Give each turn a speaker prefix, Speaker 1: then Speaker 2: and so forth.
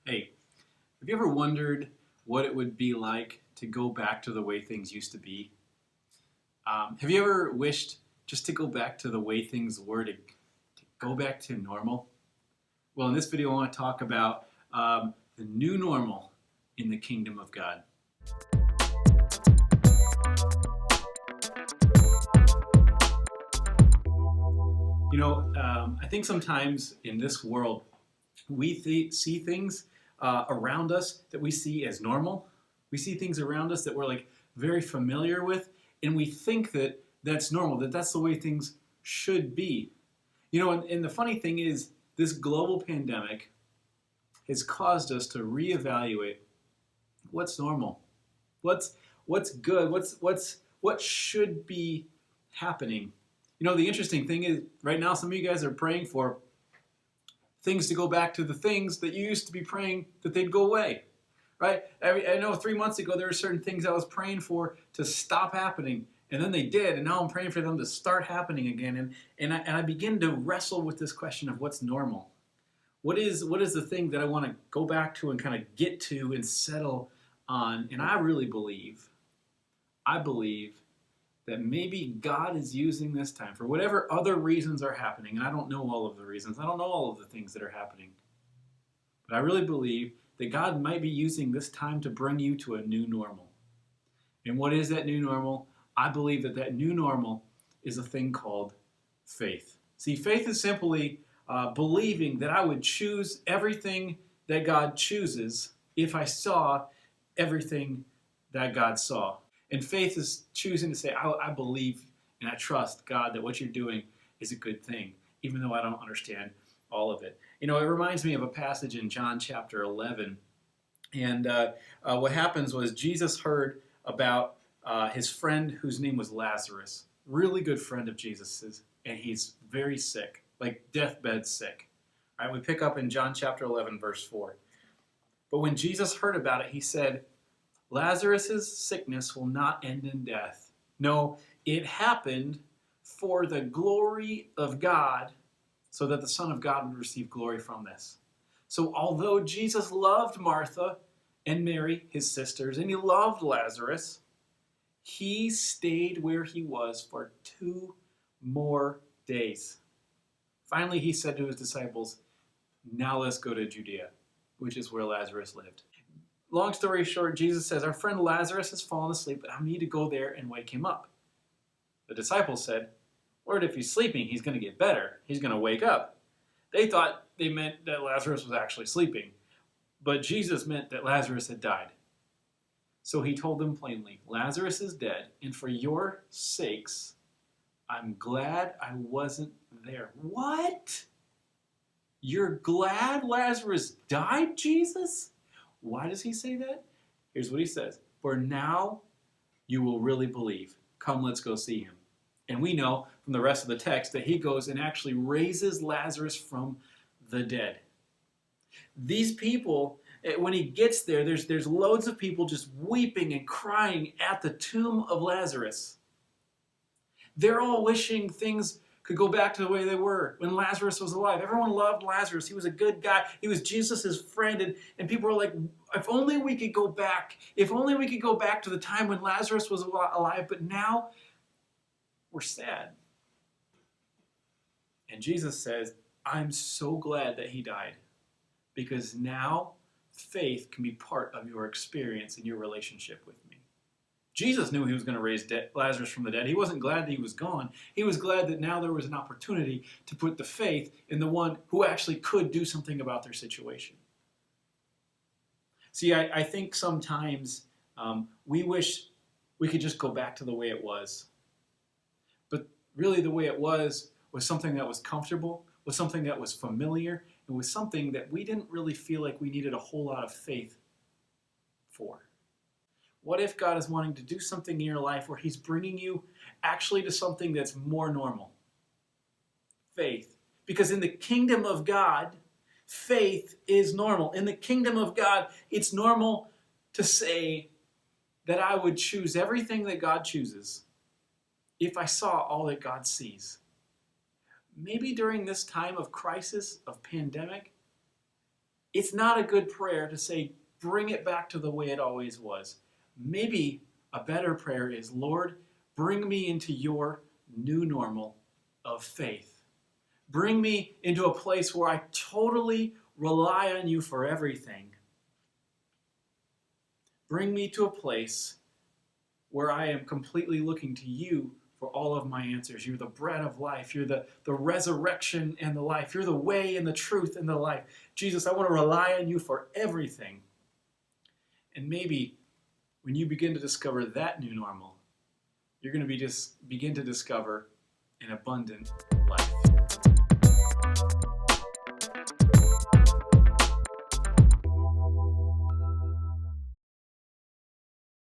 Speaker 1: Hey, have you ever wondered what it would be like to go back to the way things used to be? Have you ever wished just to go back to the way things were, to go back to normal? Well, in this video, I want to talk about the new normal in the kingdom of God. I think sometimes in this world, we see things around us that we see as normal. We see things around us that we're like very familiar with, and we think that that's normal, that that's the way things should be. And the funny thing is, this global pandemic has caused us to reevaluate what's normal, what's good, what should be happening. The interesting thing is, right now, some of you guys are praying for things to go back to the things that you used to be praying that they'd go away, right? I know 3 months ago there were certain things I was praying for to stop happening, and then they did, and now I'm praying for them to start happening again. And I begin to wrestle with this question of what's normal. What is the thing that I want to go back to and kind of get to and settle on? And I believe that maybe God is using this time for whatever other reasons are happening. And I don't know all of the reasons. I don't know all of the things that are happening. But I really believe that God might be using this time to bring you to a new normal. And what is that new normal? I believe that new normal is a thing called faith. See, faith is simply believing that I would choose everything that God chooses if I saw everything that God saw. And faith is choosing to say, I believe and I trust, God, that what you're doing is a good thing, even though I don't understand all of it. It reminds me of a passage in John chapter 11. And what happens was Jesus heard about his friend whose name was Lazarus, really good friend of Jesus's, and he's very sick, like deathbed sick. All right, we pick up in John chapter 11, verse 4. But when Jesus heard about it, he said, Lazarus' sickness will not end in death. No, it happened for the glory of God, so that the Son of God would receive glory from this. So although Jesus loved Martha and Mary, his sisters, and he loved Lazarus, he stayed where he was for 2 more days. Finally, he said to his disciples, now let's go to Judea, which is where Lazarus lived. Long story short, Jesus says, our friend Lazarus has fallen asleep, but I need to go there and wake him up. The disciples said, Lord, if he's sleeping, he's going to get better. He's going to wake up. They thought they meant that Lazarus was actually sleeping, but Jesus meant that Lazarus had died. So he told them plainly, Lazarus is dead, and for your sakes, I'm glad I wasn't there. What? You're glad Lazarus died, Jesus? Why does he say that? Here's what he says. For now, you will really believe. Come, let's go see him. And we know from the rest of the text that he goes and actually raises Lazarus from the dead. These people, when he gets there, there's loads of people just weeping and crying at the tomb of Lazarus. They're all wishing things could go back to the way they were when Lazarus was alive. Everyone loved Lazarus. He was a good guy. He was Jesus' friend. And people were like, if only we could go back. If only we could go back to the time when Lazarus was alive. But now we're sad. And Jesus says, I'm so glad that he died, because now faith can be part of your experience and your relationship with me. Jesus knew he was going to raise Lazarus from the dead. He wasn't glad that he was gone. He was glad that now there was an opportunity to put the faith in the one who actually could do something about their situation. See, I think sometimes we wish we could just go back to the way it was. But really the way it was something that was comfortable, was something that was familiar, and was something that we didn't really feel like we needed a whole lot of faith for. What if God is wanting to do something in your life where he's bringing you actually to something that's more normal? Faith. Because in the kingdom of God, faith is normal. In the kingdom of God, it's normal to say that I would choose everything that God chooses if I saw all that God sees. Maybe during this time of crisis, of pandemic, It's not a good prayer to say, bring it back to the way it always was. Maybe a better prayer is, Lord, bring me into your new normal of faith. Bring me into a place where I totally rely on you for everything. Bring me to a place where I am completely looking to you for all of my answers. You're the bread of life. You're the resurrection and the life. You're the way and the truth and the life. Jesus, I want to rely on you for everything. And maybe when you begin to discover that new normal, you're going to begin to discover an abundant life.